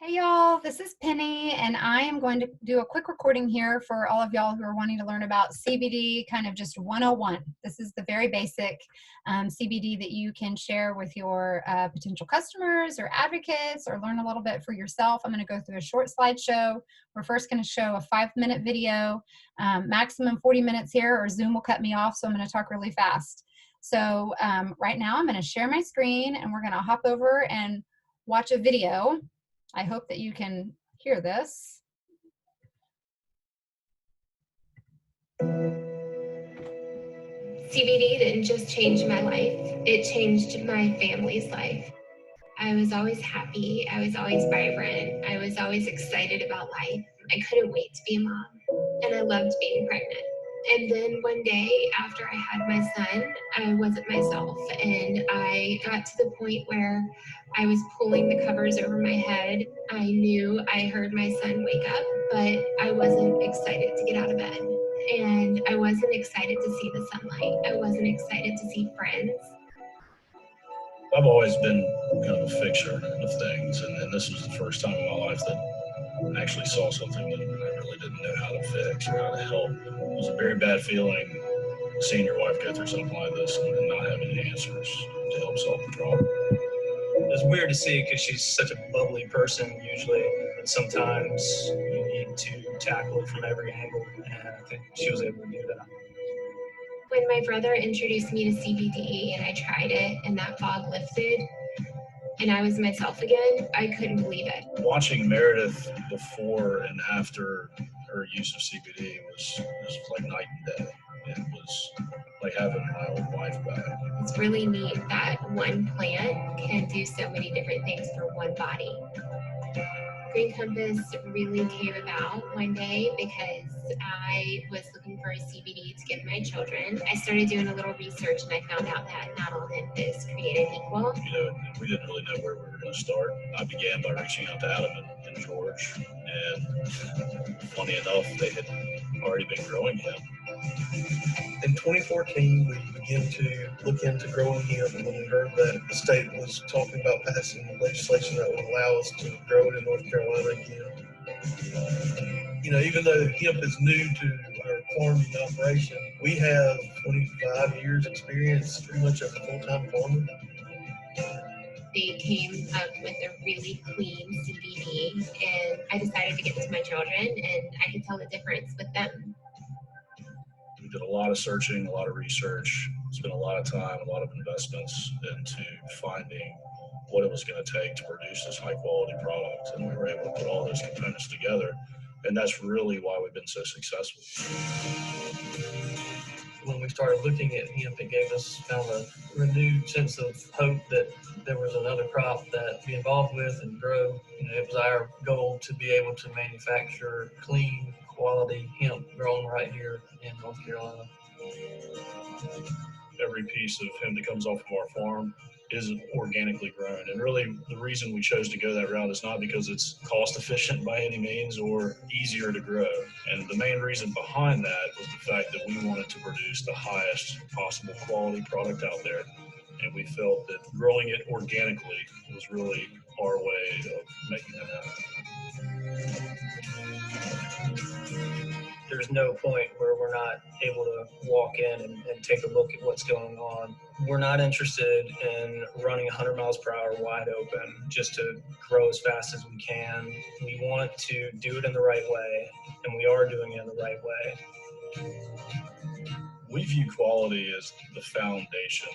Hey y'all, this is Penny, and I am going to do a quick recording here for all of y'all who are wanting to learn about CBD, kind of just 101. This is the very basic CBD that you can share with your potential customers or advocates or learn a little bit for yourself. I'm going to go through a short slideshow. We're first going to show a 5-minute video, maximum 40 minutes here, or Zoom will cut me off, so I'm going to talk really fast. So right now I'm going to share my screen, and we're going to hop over and watch a video. I hope that you can hear this. CBD didn't just change my life, it changed my family's life. I was always happy, I was always vibrant, I was always excited about life. I couldn't wait to be a mom, and I loved being pregnant. And then one day after I had my son, I wasn't myself, and I got to the point where I was pulling the covers over my head. I knew I heard my son wake up, but I wasn't excited to get out of bed. And I wasn't excited to see the sunlight. I wasn't excited to see friends. I've always been kind of a fixer of things, and this was the first time in my life that I actually saw something that I really didn't know how to fix or how to help. It was a very bad feeling seeing your wife go through something like this and not having any answers to help solve the problem. It's weird to see because she's such a bubbly person usually, but sometimes you need to tackle it from every angle, and I think she was able to do that. When my brother introduced me to CBD and I tried it and that fog lifted and I was myself again, I couldn't believe it. Watching Meredith before and after her use of CBD was like night and day. It was like having my old wife back. It's really neat that one plant can do so many different things for one body. Green Compass really came about one day because I was looking for a CBD to give my children. I started doing a little research and I found out that not all hemp is created equal. You know, we didn't really know where we were going to start. I began by reaching out to Adam and George, and funny enough, they had already been growing hemp. In 2014, we began to look into growing hemp, and when we heard that the state was talking about passing legislation that would allow us to grow it in North Carolina again. You know, even though hemp is new to our farming operation, we have 25 years experience, pretty much as a full-time farmer. They came up with a really clean CBD, and I decided to give it to my children, and I could tell the difference with them. We did a lot of searching, a lot of research, spent a lot of time, a lot of investments into finding what it was going to take to produce this high quality product, and we were able to put all those components together, and that's really why we've been so successful. When we started looking at hemp, it gave us kind of a renewed sense of hope that there was another crop that to be involved with and grow. You know, it was our goal to be able to manufacture clean, quality hemp grown right here in North Carolina. Every piece of hemp that comes off of our farm is organically grown, and really the reason we chose to go that route is not because it's cost efficient by any means or easier to grow, and the main reason behind that was the fact that we wanted to produce the highest possible quality product out there, and we felt that growing it organically was really our way of making that happen. There's no point where we're not able to walk in and take a look at what's going on. We're not interested in running 100 miles per hour wide open just to grow as fast as we can. We want to do it in the right way, and we are doing it in the right way. We view quality as the foundation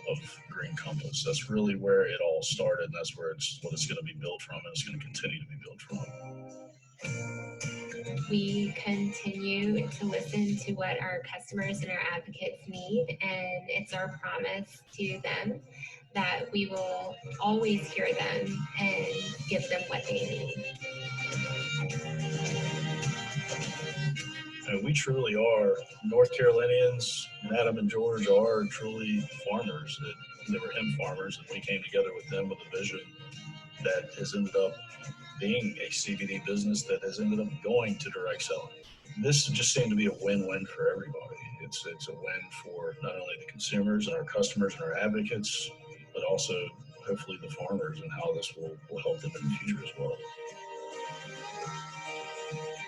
of Green Compass. That's really where it all started, and that's where what it's going to be built from, and it's going to continue to be built from. We continue to listen to what our customers and our advocates need, and it's our promise to them that we will always hear them and give them what they need. And we truly are North Carolinians, and Adam and George are truly farmers. They were hemp farmers, and we came together with them with a vision that has ended up being a CBD business that has ended up going to direct selling. This just seemed to be a win-win for everybody. It's a win for not only the consumers and our customers and our advocates, but also hopefully the farmers and how this will help them in the future as well.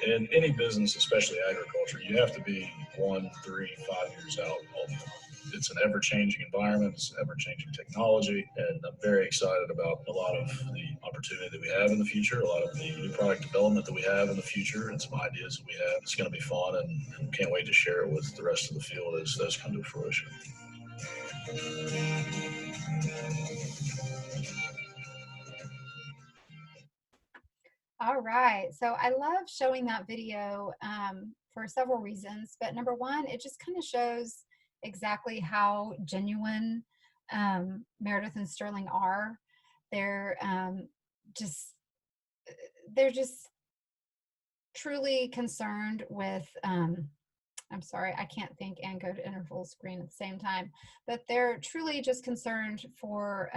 In any business, especially agriculture, you have to be 1, 3, 5 years out all the time. It's an ever-changing environment, it's ever-changing technology, and I'm very excited about a lot of the opportunity that we have in the future, a lot of the new product development that we have in the future, and some ideas that we have. It's going to be fun, and can't wait to share it with the rest of the field as those come to fruition. All right. So I love showing that video for several reasons. But number one, it just kind of shows exactly how genuine Meredith and Sterling are. They're just they're just truly concerned with I'm sorry, I can't think and go to interval screen at the same time, but they're truly just concerned for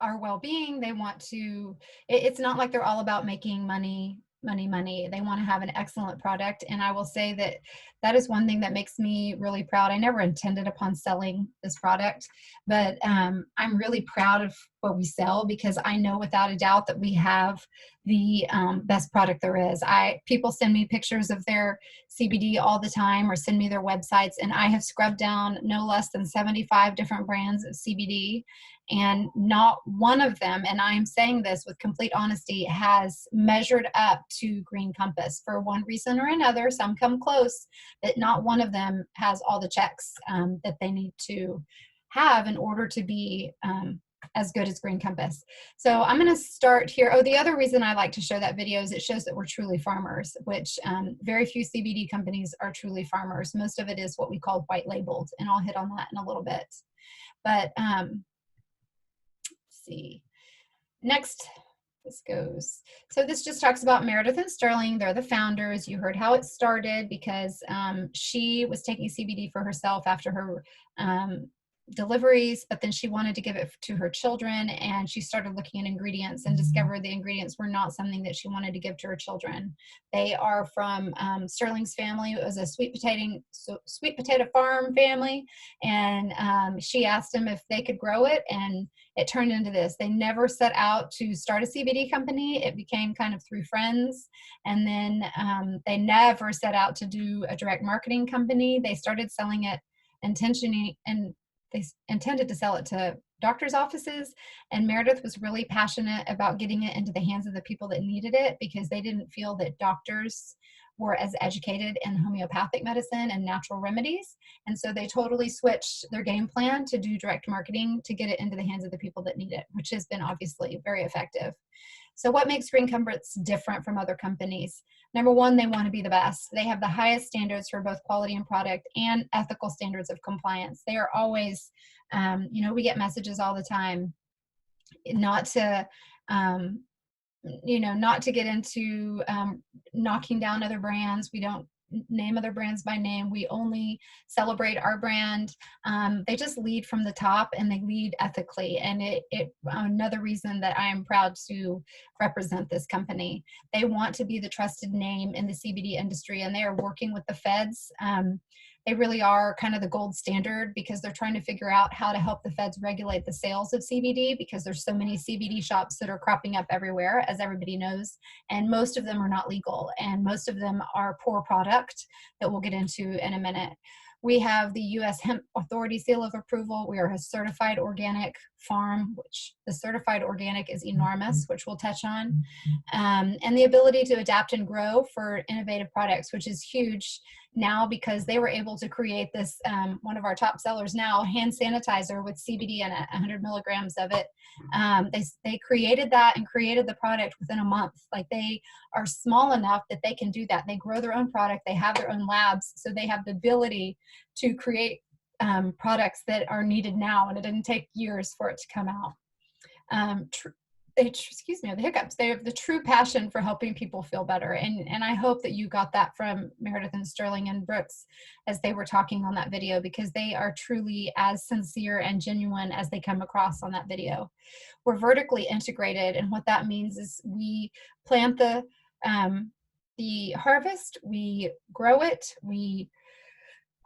our well-being. They want to, it's not like they're all about making money. They want to have an excellent product. And I will say that that is one thing that makes me really proud. I never intended upon selling this product, but I'm really proud of what we sell, because I know without a doubt that we have the best product there is. People send me pictures of their CBD all the time, or send me their websites, and I have scrubbed down no less than 75 different brands of CBD, and not one of them, and I am saying this with complete honesty, has measured up to Green Compass for one reason or another. Some come close, but not one of them has all the checks that they need to have in order to be as good as Green Compass. So I'm going to start here. Oh, the other reason I like to show that video is it shows that we're truly farmers, which very few CBD companies are truly farmers. Most of it is what we call white labeled, and I'll hit on that in a little bit. But see. Next, this goes. So this just talks about Meredith and Sterling. They're the founders. You heard how it started, because she was taking CBD for herself after her deliveries, but then she wanted to give it to her children, and she started looking at ingredients and discovered the ingredients were not something that she wanted to give to her children. They are from Sterling's family. It was a sweet potato farm family, and she asked them if they could grow it, and it turned into this. They never set out to start a CBD company. It became kind of through friends, and then they never set out to do a direct marketing company. They started selling it intentionally, and they intended to sell it to doctors' offices, and Meredith was really passionate about getting it into the hands of the people that needed it, because they didn't feel that doctors were as educated in homeopathic medicine and natural remedies. And so they totally switched their game plan to do direct marketing to get it into the hands of the people that need it, which has been obviously very effective. So what makes Green Compass different from other companies? Number one, they want to be the best. They have the highest standards for both quality and product, and ethical standards of compliance. They are always, we get messages all the time, not to, not to get into knocking down other brands. We don't name other brands by name. We only celebrate our brand. They just lead from the top, and they lead ethically. And it another reason that I am proud to represent this company. They want to be the trusted name in the CBD industry, and they are working with the feds. They really are kind of the gold standard, because they're trying to figure out how to help the feds regulate the sales of CBD, because there's so many CBD shops that are cropping up everywhere, as everybody knows, and most of them are not legal, and most of them are poor product that we'll get into in a minute. We have the U.S. Hemp Authority seal of approval. We are a certified organic farm, which the certified organic is enormous, which we'll touch on, and the ability to adapt and grow for innovative products, which is huge now, because they were able to create this, one of our top sellers now, hand sanitizer with CBD in it, 100 milligrams of it. They created that and created the product within a month. Like, they are small enough that they can do that. They grow their own product. They have their own labs, so they have the ability to create products that are needed now, and it didn't take years for it to come out. Excuse me, the hiccups. They have the true passion for helping people feel better. And I hope that you got that from Meredith and Sterling and Brooks as they were talking on that video, because they are truly as sincere and genuine as they come across on that video. We're vertically integrated, and what that means is we plant the harvest, we grow it, we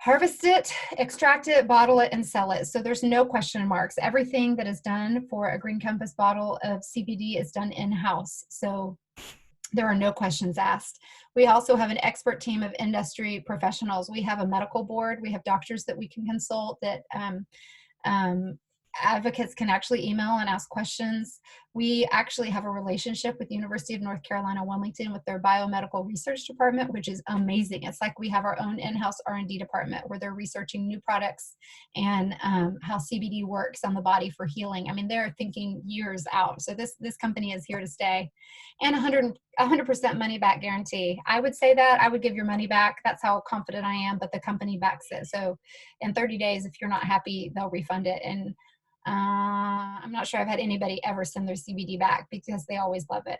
Harvest it, extract it, bottle it, and sell it. So there's no question marks. Everything that is done for a Green Compass bottle of CBD is done in-house. So there are no questions asked. We also have an expert team of industry professionals. We have a medical board. We have doctors that we can consult, that advocates can actually email and ask questions. We actually have a relationship with the University of North Carolina, Wilmington, with their biomedical research department, which is amazing. It's like we have our own in-house R&D department where they're researching new products and how CBD works on the body for healing. I mean, they're thinking years out. So this company is here to stay. And 100% money back guarantee. I would say that I would give your money back. That's how confident I am, but the company backs it. So in 30 days, if you're not happy, they'll refund it. And I'm not sure I've had anybody ever send their CBD back because they always love it.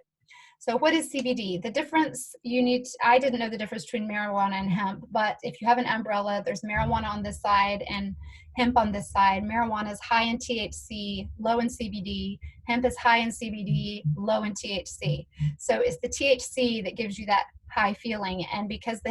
So what is CBD? The difference I didn't know the difference between marijuana and hemp, but if you have an umbrella, there's marijuana on this side and hemp on this side. Marijuana is high in THC, low in CBD. Hemp is high in CBD, low in THC. So it's the THC that gives you that high feeling. And because the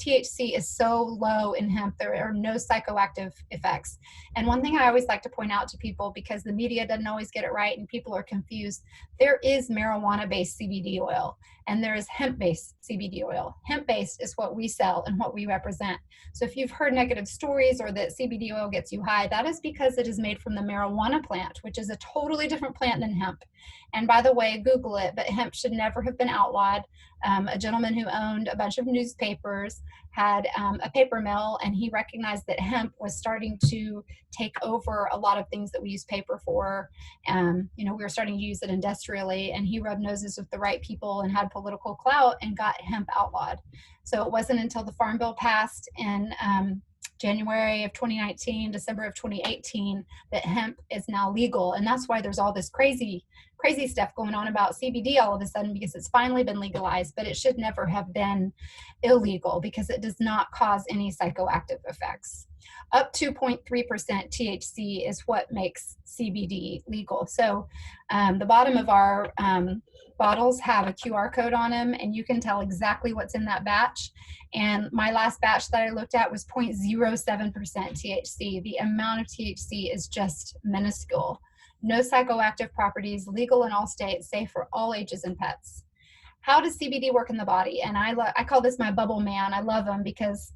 THC is so low in hemp, there are no psychoactive effects. And one thing I always like to point out to people, because the media doesn't always get it right and people are confused, there is marijuana-based CBD oil and there is hemp-based CBD oil. Hemp-based is what we sell and what we represent. So if you've heard negative stories or that CBD oil gets you high, that is because it is made from the marijuana plant, which is a totally different plant than hemp. And by the way, Google it, but hemp should never have been outlawed. A gentleman who owned a bunch of newspapers had a paper mill, and he recognized that hemp was starting to take over a lot of things that we use paper for. We were starting to use it industrially, and he rubbed noses with the right people and had political clout and got hemp outlawed. So it wasn't until the Farm Bill passed in January of 2019, December of 2018, that hemp is now legal. And that's why there's all this crazy stuff going on about CBD all of a sudden, because it's finally been legalized, but it should never have been illegal because it does not cause any psychoactive effects. Up to 0.3% THC is what makes CBD legal. So the bottom of our bottles have a QR code on them, and you can tell exactly what's in that batch. And my last batch that I looked at was 0.07% THC. The amount of THC is just minuscule. No psychoactive properties, legal in all states, safe for all ages and pets. How does CBD work in the body? And I call this my bubble man. I love him because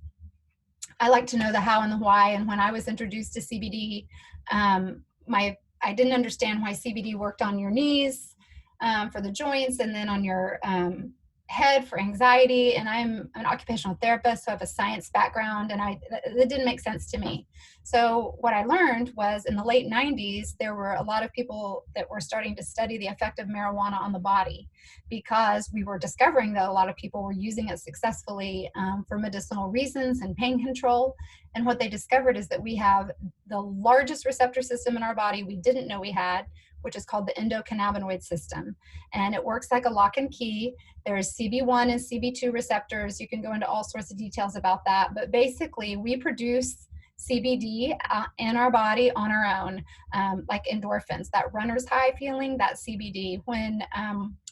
I like to know the how and the why. And when I was introduced to CBD, I didn't understand why CBD worked on your knees for the joints, and then on your head for anxiety. And I'm an occupational therapist, so I have a science background, and it didn't make sense to me. So what I learned was in the late 90s, there were a lot of people that were starting to study the effect of marijuana on the body, because we were discovering that a lot of people were using it successfully for medicinal reasons and pain control. And what they discovered is that we have the largest receptor system in our body we didn't know we had, which is called the endocannabinoid system. And it works like a lock and key. There's CB1 and CB2 receptors. You can go into all sorts of details about that. But basically, we produce CBD in our body on our own, like endorphins, that runner's high feeling, that CBD. When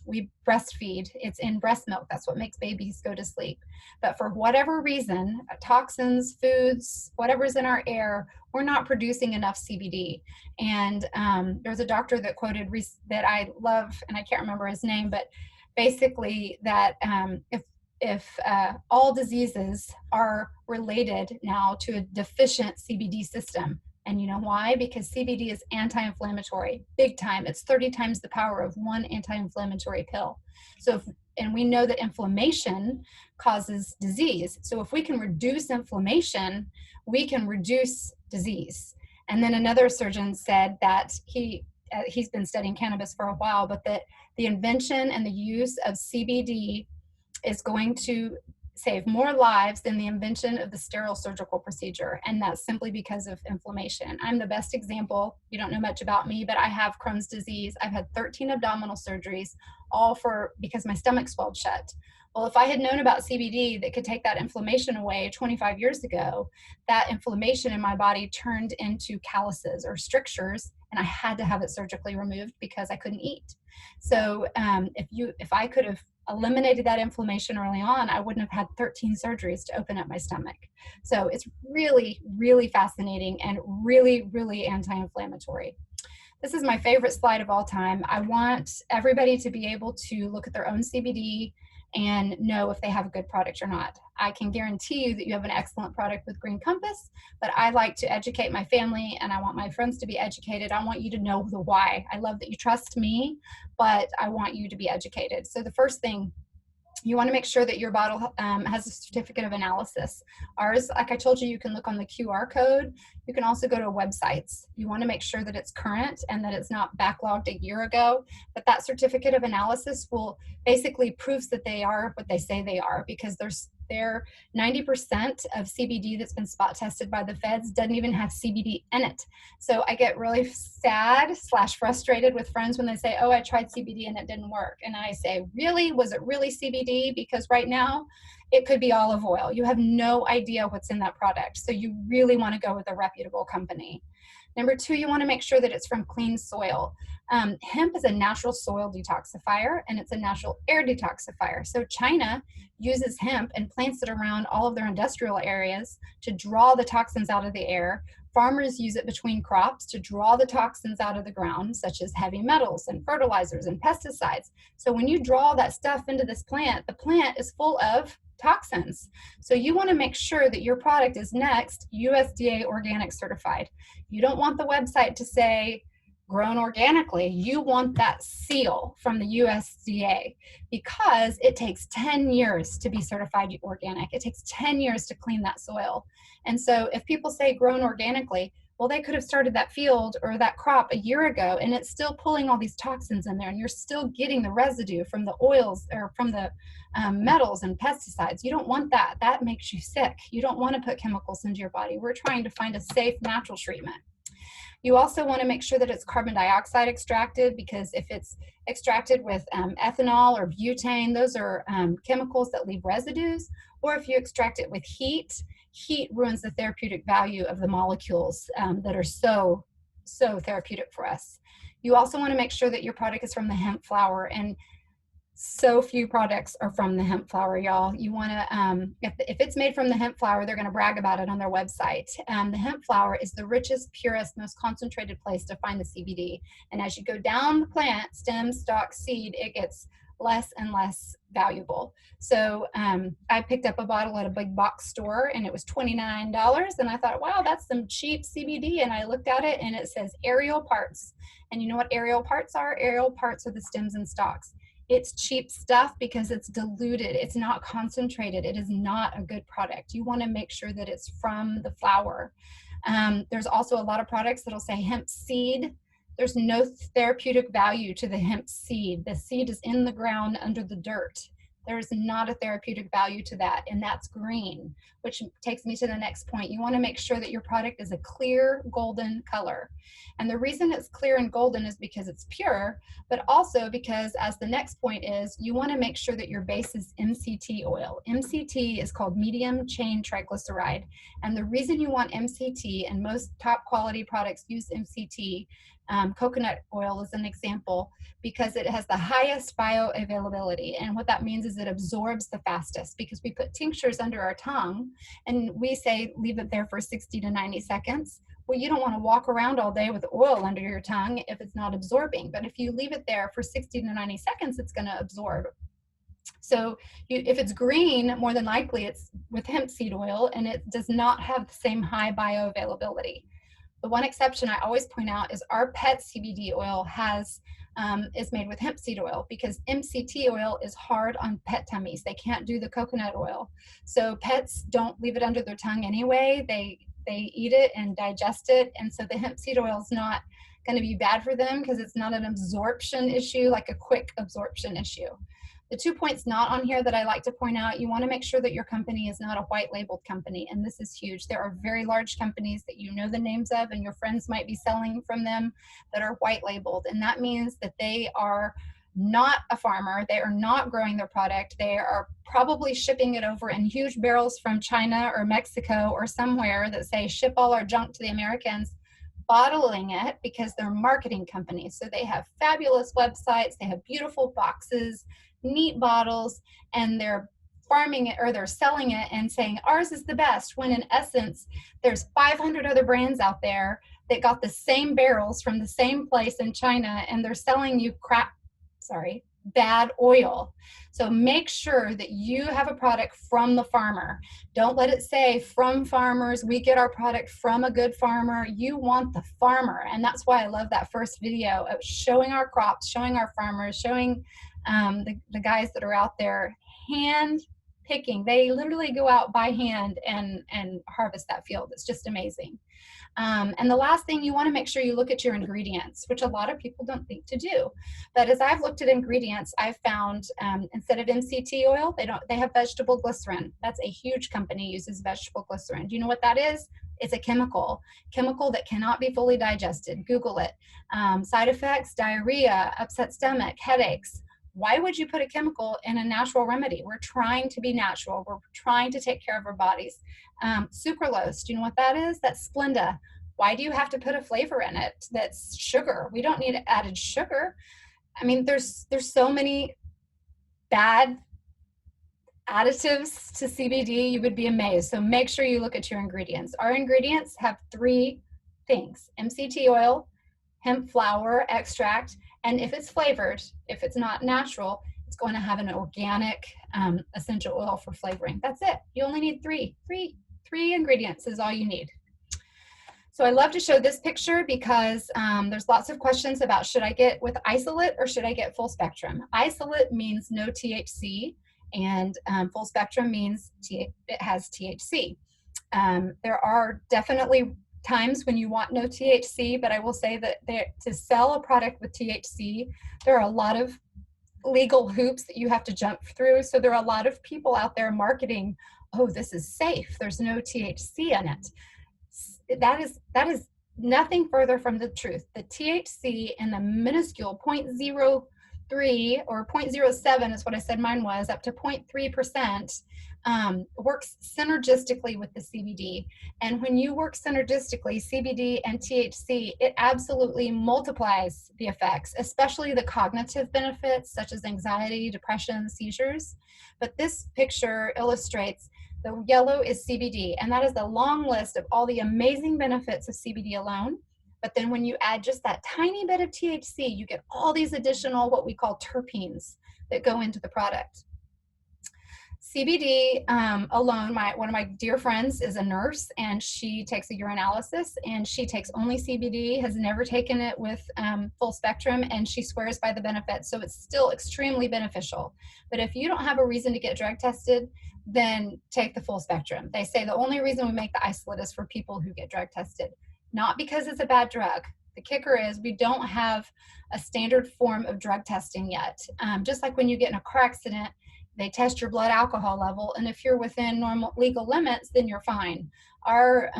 we breastfeed, it's in breast milk. That's what makes babies go to sleep. But for whatever reason, toxins, foods, whatever's in our air, we're not producing enough CBD. And there's a doctor that quoted that I love, and I can't remember his name, but basically that if all diseases are related now to a deficient CBD system. And you know why? Because CBD is anti-inflammatory, big time. It's 30 times the power of one anti-inflammatory pill. And we know that inflammation causes disease. So if we can reduce inflammation, we can reduce disease. And then another surgeon said that he's been studying cannabis for a while, but that the invention and the use of CBD is going to save more lives than the invention of the sterile surgical procedure. And that's simply because of inflammation. I'm the best example. You don't know much about me, but I have Crohn's disease. I've had 13 abdominal surgeries, all because my stomach swelled shut. Well, if I had known about CBD that could take that inflammation away 25 years ago, that inflammation in my body turned into calluses or strictures, and I had to have it surgically removed because I couldn't eat. So if I could have eliminated that inflammation early on, I wouldn't have had 13 surgeries to open up my stomach. So it's really, really fascinating and really, really anti-inflammatory. This is my favorite slide of all time. I want everybody to be able to look at their own CBD and know if they have a good product or not. I can guarantee you that you have an excellent product with Green Compass, but I like to educate my family and I want my friends to be educated. I want you to know the why. I love that you trust me, but I want you to be educated. So the first thing, you want to make sure that your bottle has a certificate of analysis. Ours, like I told you, you can look on the QR code. You can also go to websites. You want to make sure that it's current and that it's not backlogged a year ago. But that certificate of analysis will basically proves that they are what they say they are, because they're 90% of CBD that's been spot tested by the feds doesn't even have CBD in it. So I get really sad / frustrated with friends when they say, oh, I tried CBD and it didn't work. And I say, really? Was it really CBD? Because right now it could be olive oil. You have no idea what's in that product. So you really want to go with a reputable company. Number two, you want to make sure that it's from clean soil. Hemp is a natural soil detoxifier and it's a natural air detoxifier. So China uses hemp and plants it around all of their industrial areas to draw the toxins out of the air. Farmers use it between crops to draw the toxins out of the ground, such as heavy metals and fertilizers and pesticides. So when you draw that stuff into this plant, the plant is full of toxins. So you want to make sure that your product is next USDA organic certified. You don't want the website to say grown organically. You want that seal from the USDA, because it takes 10 years to be certified organic. It takes 10 years to clean that soil. And so if people say grown organically, well, they could have started that field or that crop a year ago and it's still pulling all these toxins in there, and you're still getting the residue from the oils or from the metals and pesticides. You don't want that. That makes you sick. You don't want to put chemicals into your body. We're trying to find a safe natural treatment. You also want to make sure that it's carbon dioxide extracted, because if it's extracted with ethanol or butane, those are chemicals that leave residues. Or if you extract it with heat, heat ruins the therapeutic value of the molecules that are so therapeutic for us. You also want to make sure that your product is from the hemp flower, and so few products are from the hemp flower, y'all. You want to, if it's made from the hemp flower, they're going to brag about it on their website. The hemp flower is the richest, purest, most concentrated place to find the CBD. And as you go down the plant, stem, stalk, seed, it gets less and less valuable. So I picked up a bottle at a big box store and it was $29. And I thought, wow, that's some cheap CBD. And I looked at it and it says aerial parts. And you know what aerial parts are? Aerial parts are the stems and stalks. It's cheap stuff because it's diluted. It's not concentrated. It is not a good product. You want to make sure that it's from the flower. There's also a lot of products that'll say hemp seed. There's no therapeutic value to the hemp seed. The seed is in the ground under the dirt. There's not a therapeutic value to that, and that's green, which takes me to the next point. You want to make sure that your product is a clear golden color. And the reason it's clear and golden is because it's pure, but also because, as the next point is, you want to make sure that your base is MCT oil. MCT is called medium chain triglyceride. And the reason you want MCT, and most top quality products use MCT, coconut oil is an example, because it has the highest bioavailability. And what that means is it absorbs the fastest, because we put tinctures under our tongue and we say leave it there for 60 to 90 seconds. Well, you don't want to walk around all day with oil under your tongue if it's not absorbing. But if you leave it there for 60 to 90 seconds, it's going to absorb. So if it's green, more than likely it's with hemp seed oil, and it does not have the same high bioavailability. The one exception I always point out is our pet CBD oil is made with hemp seed oil, because MCT oil is hard on pet tummies. They can't do the coconut oil. So pets don't leave it under their tongue anyway. They eat it and digest it. And so the hemp seed oil is not going to be bad for them, because it's not an absorption issue, like a quick absorption issue. The 2 points not on here that I like to point out: you want to make sure that your company is not a white labeled company. And this is huge. There are very large companies that you know the names of, and your friends might be selling from them, that are white labeled. And that means that they are not a farmer. They are not growing their product. They are probably shipping it over in huge barrels from China or Mexico or somewhere that say ship all our junk to the Americans, bottling it because they're marketing companies. So they have fabulous websites. They have beautiful boxes. neat bottles, and they're farming it, or they're selling it and saying ours is the best, when in essence there's 500 other brands out there that got the same barrels from the same place in China, and they're selling you bad oil. So make sure that you have a product from the farmer. Don't let it say from farmers, we get our product from a good farmer. You want the farmer. And that's why I love that first video of showing our crops, showing our farmers, showing the guys that are out there hand picking. They literally go out by hand and harvest that field. It's just amazing. And the last thing, you want to make sure you look at your ingredients, which a lot of people don't think to do. But as I've looked at ingredients, I've found instead of MCT oil, they have vegetable glycerin. That's a huge company, uses vegetable glycerin. Do you know what that is? It's a chemical that cannot be fully digested. Google it. Side effects: diarrhea, upset stomach, headaches. Why would you put a chemical in a natural remedy? We're trying to be natural. We're trying to take care of our bodies. Sucralose, do you know what that is? That's Splenda. Why do you have to put a flavor in it that's sugar? We don't need added sugar. I mean, there's so many bad additives to CBD, you would be amazed. So make sure you look at your ingredients. Our ingredients have 3 things: MCT oil, hemp flower extract, and if it's flavored, if it's not natural, it's going to have an organic essential oil for flavoring. That's it. You only need 3 ingredients is all you need. So I love to show this picture because there's lots of questions about, should I get with isolate or should I get full spectrum? Isolate means no THC, and full spectrum means it has THC. There are definitely times when you want no THC, but I will say that to sell a product with THC, there are a lot of legal hoops that you have to jump through. So there are a lot of people out there marketing, oh, this is safe, there's no THC in it. That is nothing further from the truth. The THC in the minuscule 0.03 or 0.07 is what I said mine was, up to 0.3%, works synergistically with the CBD. And when you work synergistically, CBD and THC, it absolutely multiplies the effects, especially the cognitive benefits such as anxiety, depression, seizures. But this picture illustrates the yellow is CBD, and that is a long list of all the amazing benefits of CBD alone. But then when you add just that tiny bit of THC, you get all these additional, what we call terpenes, that go into the product. CBD alone, one of my dear friends is a nurse, and she takes a urinalysis, and she takes only CBD, has never taken it with full spectrum, and she swears by the benefits. So it's still extremely beneficial. But if you don't have a reason to get drug tested, then take the full spectrum. They say the only reason we make the isolate is for people who get drug tested, not because it's a bad drug. The kicker is we don't have a standard form of drug testing yet. Just like when you get in a car accident, they test your blood alcohol level, and if you're within normal legal limits, then you're fine. Our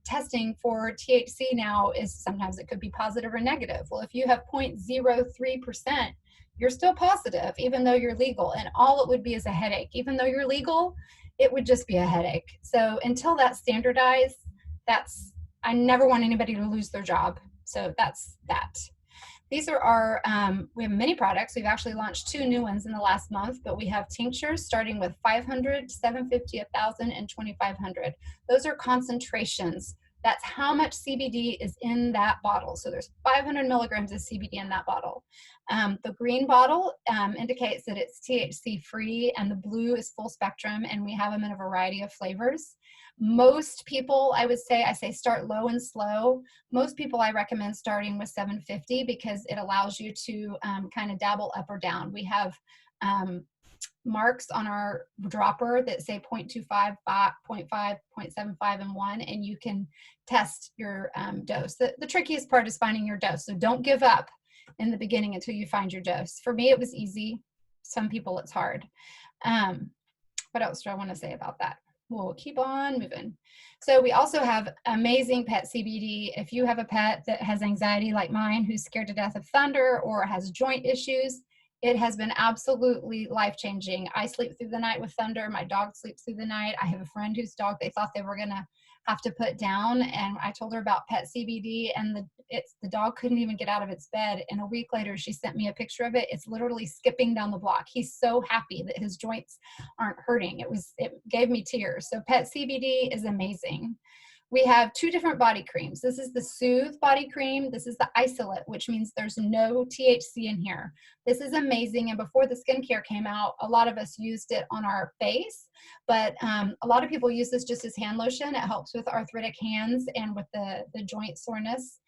testing for THC now is, sometimes it could be positive or negative. Well, if you have 0.03%, you're still positive, even though you're legal, and all it would be is a headache. Even though you're legal, it would just be a headache. So until that's standardized, I never want anybody to lose their job. So that's that. These are our, we have many products. We've actually launched 2 new ones in the last month, but we have tinctures starting with 500, 750, 1,000, and 2,500. Those are concentrations. That's how much CBD is in that bottle. So there's 500 milligrams of CBD in that bottle. The green bottle indicates that it's THC free, and the blue is full spectrum, and we have them in a variety of flavors. Most people, I say start low and slow. Most people I recommend starting with 750 because it allows you to kind of dabble up or down. We have marks on our dropper that say 0.25, 0.5, 0.75, and 1, and you can test your dose. The trickiest part is finding your dose, so don't give up in the beginning until you find your dose. For me, it was easy. Some people, it's hard. What else do I want to say about that? We'll keep on moving. So we also have amazing pet CBD. If you have a pet that has anxiety like mine, who's scared to death of thunder or has joint issues, it has been absolutely life-changing. I sleep through the night with thunder. My dog sleeps through the night. I have a friend whose dog, they thought they were going to have to put down. And I told her about pet CBD, and the dog couldn't even get out of its bed. And a week later, she sent me a picture of it. It's literally skipping down the block. He's so happy that his joints aren't hurting. It gave me tears. So pet CBD is amazing. We have 2 different body creams. This is the Soothe body cream. This is the isolate, which means there's no THC in here. This is amazing. And before the skincare came out, a lot of us used it on our face, but a lot of people use this just as hand lotion. It helps with arthritic hands and with the joint soreness.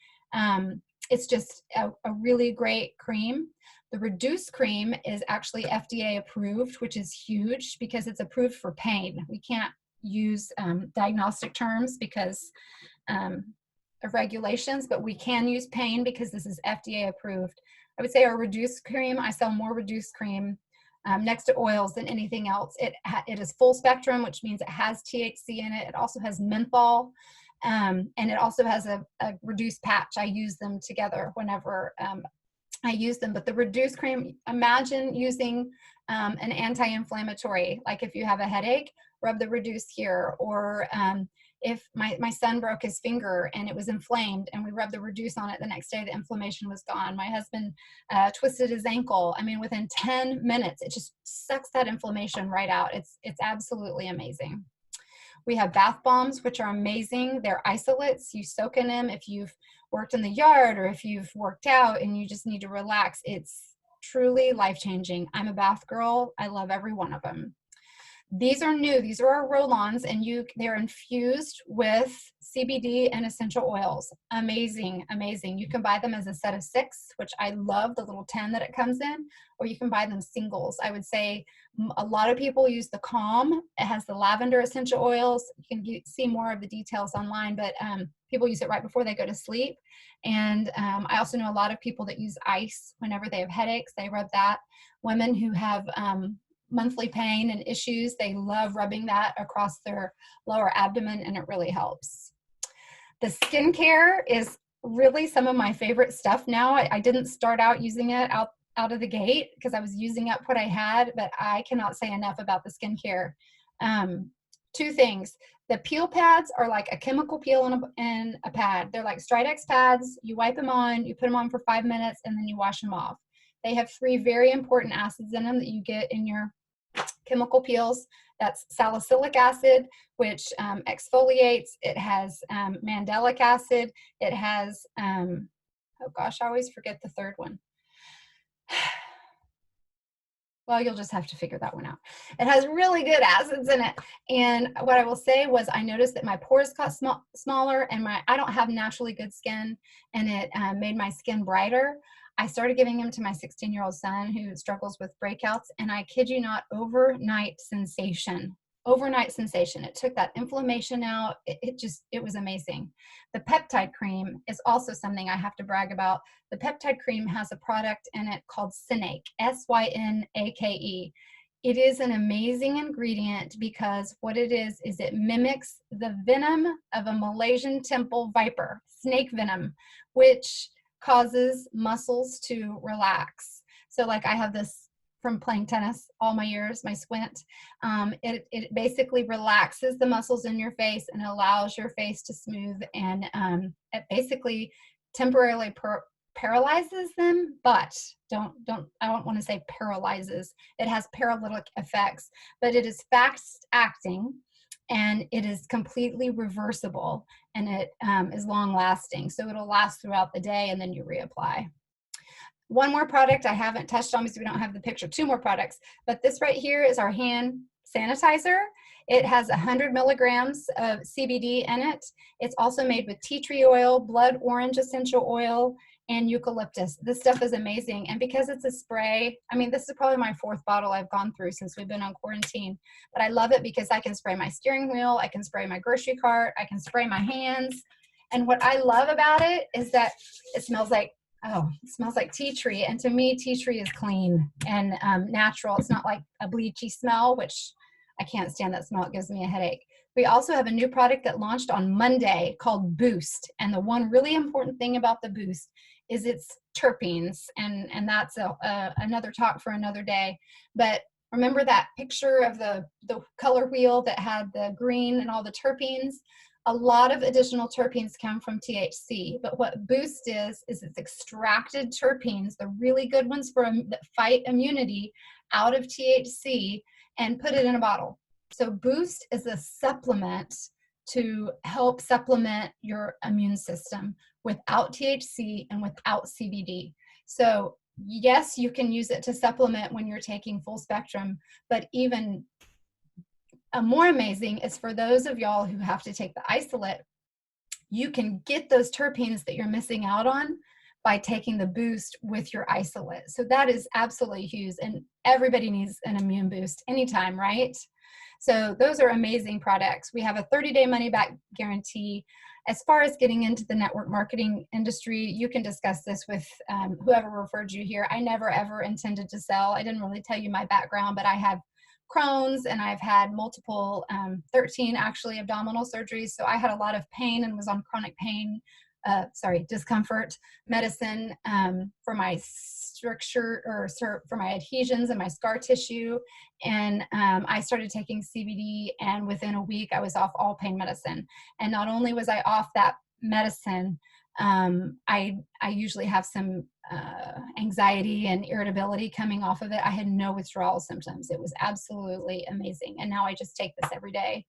It's just a really great cream. The Reduce cream is actually FDA approved, which is huge because it's approved for pain. We can't use diagnostic terms because of regulations, but we can use pain because this is FDA approved. I would say our Reduce cream, I sell more Reduce cream next to oils than anything else. It is full spectrum, which means it has THC in it. It also has menthol, and it also has a Reduce patch. I use them together whenever I use them. But the Reduce cream, imagine using an anti-inflammatory, like if you have a headache, rub the Reduce here. Or if my son broke his finger and it was inflamed and we rubbed the Reduce on it, the next day the inflammation was gone. My husband twisted his ankle. I mean, within 10 minutes, it just sucks that inflammation right out. It's absolutely amazing. We have bath bombs, which are amazing. They're isolates. You soak in them if you've worked in the yard or if you've worked out and you just need to relax. It's truly life-changing. I'm a bath girl. I love every one of them. These are new. These are our roll-ons, and they're infused with CBD and essential oils. Amazing, amazing. You can buy them as a set of 6, which I love the little 10 that it comes in, or you can buy them singles. I would say a lot of people use the Calm. It has the lavender essential oils. You can see more of the details online, but people use it right before they go to sleep. And I also know a lot of people that use ice whenever they have headaches. They rub that. Women who have monthly pain and issues, they love rubbing that across their lower abdomen, and it really helps. The skincare is really some of my favorite stuff now. I didn't start out using it out of the gate because I was using up what I had, but I cannot say enough about the skincare. 2 things. The peel pads are like a chemical peel in a pad. They're like Stridex pads. You wipe them on, you put them on for 5 minutes, and then you wash them off. They have 3 very important acids in them that you get in your chemical peels. That's salicylic acid, which exfoliates. It has mandelic acid. It has, oh gosh, I always forget the third one. Well, you'll just have to figure that one out. It has really good acids in it. And what I will say was I noticed that my pores got smaller, and I don't have naturally good skin, and it made my skin brighter. I started giving them to my 16-year-old son who struggles with breakouts, and I kid you not, overnight sensation. Overnight sensation. It took that inflammation out. It was amazing. The peptide cream is also something I have to brag about. The peptide cream has a product in it called Synake, Synake. It is an amazing ingredient because what it is it mimics the venom of a Malaysian temple viper, snake venom, which causes muscles to relax. So like I have this from playing tennis all my years, my squint. It basically relaxes the muscles in your face and allows your face to smooth, and it basically temporarily paralyzes them, but I don't want to say paralyzes. It has paralytic effects, but it is fast acting, and it is completely reversible, and it is long lasting. So it'll last throughout the day, and then you reapply. One more product I haven't touched on because we don't have the picture. 2 more products, but this right here is our hand sanitizer. It has 100 milligrams of CBD in it. It's also made with tea tree oil, blood orange essential oil, and eucalyptus. This stuff is amazing. And because it's a spray, I mean, this is probably my 4th bottle I've gone through since we've been on quarantine, but I love it because I can spray my steering wheel, I can spray my grocery cart, I can spray my hands. And what I love about it is that it smells like tea tree. And to me, tea tree is clean and natural. It's not like a bleachy smell, which I can't stand that smell. It gives me a headache. We also have a new product that launched on Monday called Boost. And the one really important thing about the Boost is its terpenes. And that's another talk for another day. But remember that picture of the color wheel that had the green and all the terpenes? A lot of additional terpenes come from THC, but what Boost is it's extracted terpenes, the really good ones that fight immunity, out of THC and put it in a bottle. So Boost is a supplement to help supplement your immune system without THC and without CBD. So yes, you can use it to supplement when you're taking full spectrum, but even more amazing is for those of y'all who have to take the isolate, you can get those terpenes that you're missing out on by taking the Boost with your isolate. So that is absolutely huge, and everybody needs an immune boost anytime, right? So those are amazing products. We have a 30-day money-back guarantee. As far as getting into the network marketing industry, you can discuss this with whoever referred you here. I never, ever intended to sell. I didn't really tell you my background, but I have Crohn's and I've had multiple, 13 actually abdominal surgeries. So I had a lot of pain and was on chronic pain, discomfort medicine for my stricture or for my adhesions and my scar tissue. And I started taking CBD, and within a week I was off all pain medicine. And not only was I off that medicine, I usually have some anxiety and irritability coming off of it. I had no withdrawal symptoms. It was absolutely amazing. And now I just take this every day.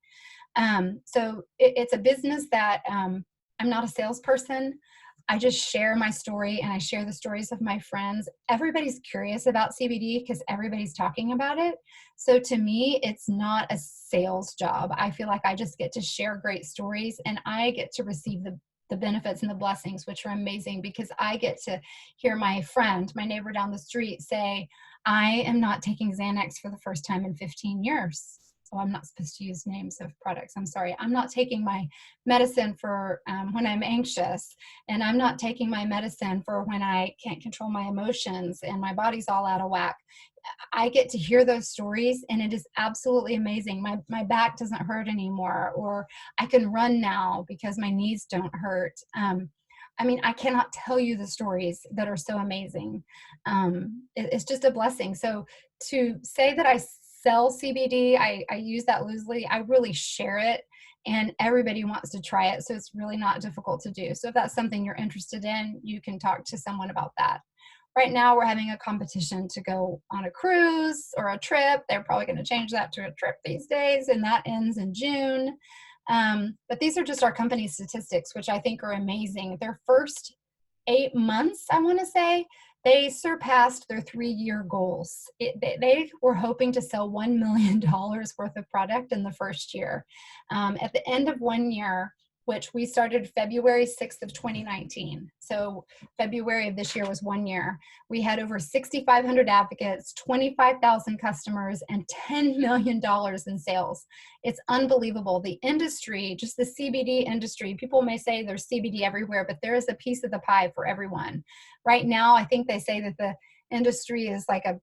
So it's a business that I'm not a salesperson. I just share my story and I share the stories of my friends. Everybody's curious about CBD because everybody's talking about it. So to me, it's not a sales job. I feel like I just get to share great stories, and I get to receive the benefits and the blessings, which are amazing, because I get to hear my friend, my neighbor down the street say, I am not taking Xanax for the first time in 15 years. So I'm not supposed to use names of products. I'm sorry. I'm not taking my medicine for when I'm anxious, and I'm not taking my medicine for when I can't control my emotions and my body's all out of whack. I get to hear those stories, and it is absolutely amazing. My back doesn't hurt anymore, or I can run now because my knees don't hurt. I mean, I cannot tell you the stories that are so amazing. It's just a blessing. So to say that I sell CBD, I use that loosely. I really share it, and everybody wants to try it. So it's really not difficult to do. So if that's something you're interested in, you can talk to someone about that. Right now, we're having a competition to go on a cruise or a trip. They're probably going to change that to a trip these days, and that ends in June. But these are just our company statistics, which I think are amazing. Their first 8 months, I want to say, they surpassed their 3-year goals. They were hoping to sell $1 million worth of product in the first year. At the end of 1 year, which we started February 6th of 2019. So February of this year was 1 year. We had over 6,500 advocates, 25,000 customers, and $10 million in sales. It's unbelievable. The industry, just the CBD industry, people may say there's CBD everywhere, but there is a piece of the pie for everyone. Right now, I think they say that the industry is like a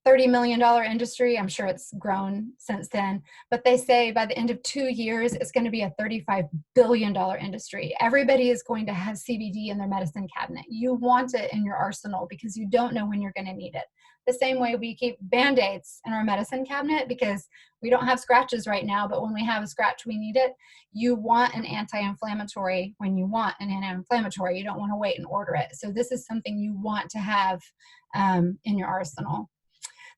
$30 million industry. I'm sure it's grown since then, but they say by the end of 2 years, it's going to be a $35 billion industry. Everybody is going to have CBD in their medicine cabinet. You want it in your arsenal because you don't know when you're going to need it. The same way we keep Band-Aids in our medicine cabinet because we don't have scratches right now, but when we have a scratch, we need it. You want an anti-inflammatory when you want an anti-inflammatory. You don't want to wait and order it. So this is something you want to have in your arsenal.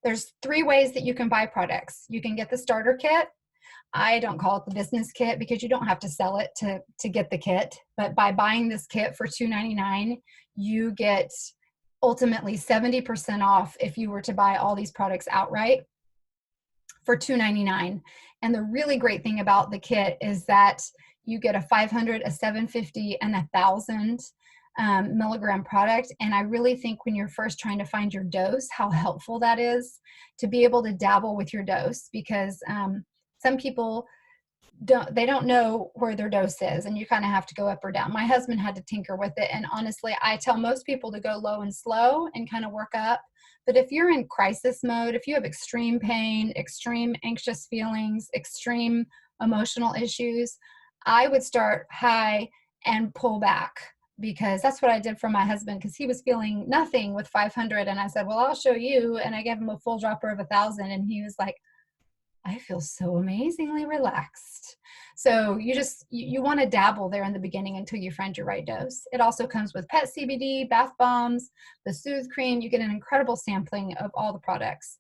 There's 3 ways that you can buy products. You can get the starter kit. I don't call it the business kit because you don't have to sell it to get the kit. But by buying this kit for $2.99, you get ultimately 70% off if you were to buy all these products outright for $2.99. And the really great thing about the kit is that you get a 500, a 750, and 1,000 milligram product. And I really think when you're first trying to find your dose, how helpful that is to be able to dabble with your dose, because some people don't know where their dose is, and you kind of have to go up or down. My husband had to tinker with it, and honestly, I tell most people to go low and slow and kind of work up. But if you're in crisis mode, if you have extreme pain, extreme anxious feelings, extreme emotional issues, I would start high and pull back, because that's what I did for my husband, because he was feeling nothing with 500. And I said, well, I'll show you. And I gave him a full dropper of 1,000. And he was like, I feel so amazingly relaxed. So you want to dabble there in the beginning until you find your right dose. It also comes with pet CBD, bath bombs, the Soothe cream. You get an incredible sampling of all the products.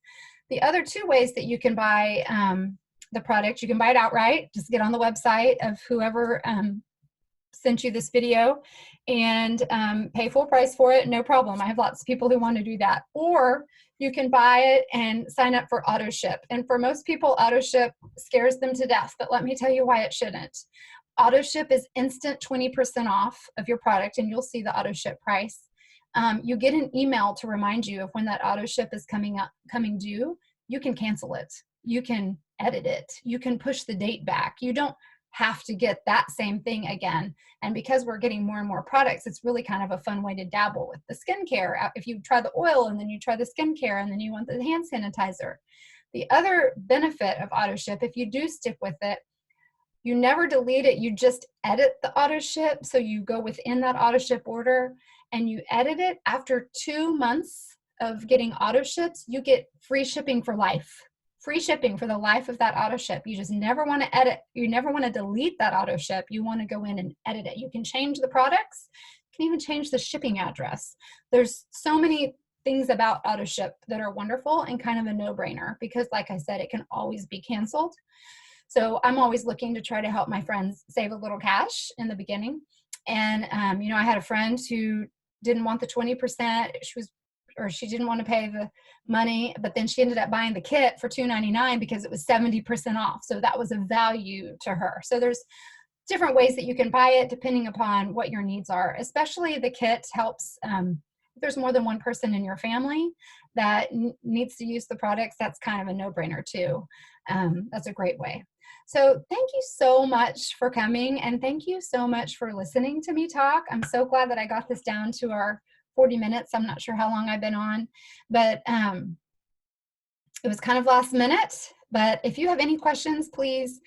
The other two ways that you can buy the product, you can buy it outright. Just get on the website of whoever sent you this video and pay full price for it, no problem. I have lots of people who want to do that. Or you can buy it and sign up for auto ship. And for most people, auto ship scares them to death, but let me tell you why it shouldn't. Auto ship is instant 20% off of your product, and you'll see the auto ship price. You get an email to remind you of when that auto ship is coming due. You can cancel it. You can edit it. You can push the date back. You don't have to get that same thing again. And because we're getting more and more products, it's really kind of a fun way to dabble with the skincare. If you try the oil and then you try the skincare and then you want the hand sanitizer. The other benefit of auto ship, if you do stick with it, you never delete it. You just edit the auto ship. So you go within that auto ship order and you edit it. After 2 months of getting auto ships, you get free shipping for life. Free shipping for the life of that auto ship. You just never want to edit. You never want to delete that auto ship. You want to go in and edit it. You can change the products. You can even change the shipping address. There's so many things about auto ship that are wonderful and kind of a no-brainer because, like I said, it can always be canceled. So I'm always looking to try to help my friends save a little cash in the beginning. And I had a friend who didn't want the 20%. She didn't want to pay the money, but then she ended up buying the kit for $2.99 because it was 70% off. So that was a value to her. So there's different ways that you can buy it depending upon what your needs are. Especially the kit helps if there's more than one person in your family that needs to use the products. That's kind of a no-brainer too. That's a great way. So thank you so much for coming, and thank you so much for listening to me talk. I'm so glad that I got this down to our 40 minutes. I'm not sure how long I've been on, but it was kind of last minute. But if you have any questions, please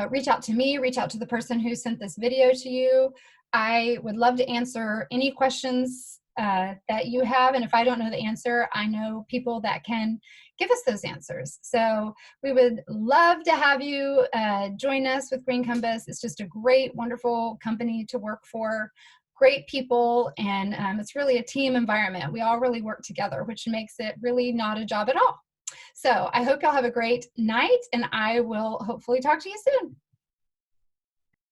reach out to me, reach out to the person who sent this video to you. I would love to answer any questions that you have. And if I don't know the answer, I know people that can give us those answers. So we would love to have you join us with Green Compass. It's just a great, wonderful company to work for. Great people, and it's really a team environment. We all really work together, which makes it really not a job at all. So I hope y'all have a great night, and I will hopefully talk to you soon.